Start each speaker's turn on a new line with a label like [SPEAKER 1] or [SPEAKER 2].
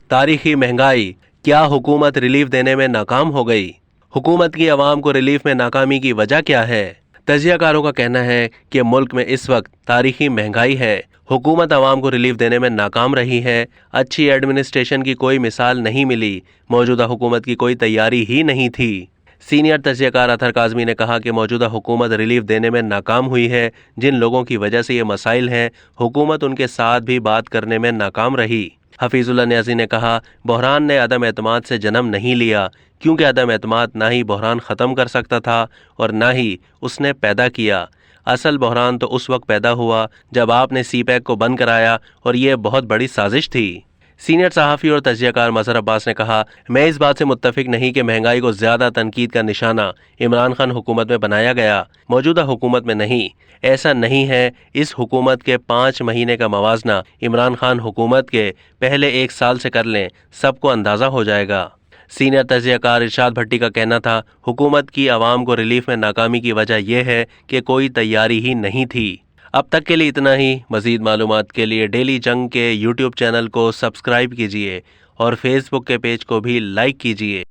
[SPEAKER 1] तारीखी महंगाई, क्या हुकूमत रिलीफ देने में नाकाम हो गई? हुकूमत की आवाम को रिलीफ में नाकामी की वजह क्या है? तजियाकारों का कहना है कि मुल्क में इस वक्त तारीखी महंगाई है, हुकूमत आवाम को रिलीफ देने में नाकाम रही है, अच्छी एडमिनिस्ट्रेशन की कोई मिसाल नहीं मिली, मौजूदा हुकूमत की कोई तैयारी ही नहीं थी। सीनियर तजियाकार अतहर काज़मी ने कहा कि मौजूदा हुकूमत रिलीफ देने में नाकाम हुई है। जिन लोगों की वजह से ये मसाइल हैं, हुकूमत उनके साथ भी बात करने में नाकाम रही। हफीजुल्लाह न्याज़ी ने कहा, बहरान ने अदम एतमाद से जन्म नहीं लिया, क्योंकि अदम एतमाद ना ही बहरान ख़त्म कर सकता था और ना ही उसने पैदा किया। असल बहरान तो उस वक्त पैदा हुआ जब आपने CPEC को बंद कराया और ये बहुत बड़ी साजिश थी। सीनियर सहाफ़ी और तजियाकार मज़हर अब्बास ने कहा, मैं इस बात से मुत्तफिक नहीं कि महंगाई को ज़्यादा तनकीद का निशाना इमरान खान हुकूमत में बनाया गया, मौजूदा हुकूमत में नहीं। ऐसा नहीं है। इस हुकूमत के 5 महीने का मवाजना इमरान खान हुकूमत के पहले 1 साल से कर लें, सबको अंदाज़ा हो जाएगा। सीनियर तजियाकार इरशाद भट्टी का कहना था, हुकूमत की आवाम को रिलीफ में नाकामी की वजह यह है कि कोई तैयारी ही नहीं थी। अब तक के लिए इतना ही। मज़ीद मालूमात के लिए डेली जंग के YouTube चैनल को सब्सक्राइब कीजिए और फेसबुक के पेज को भी लाइक कीजिए।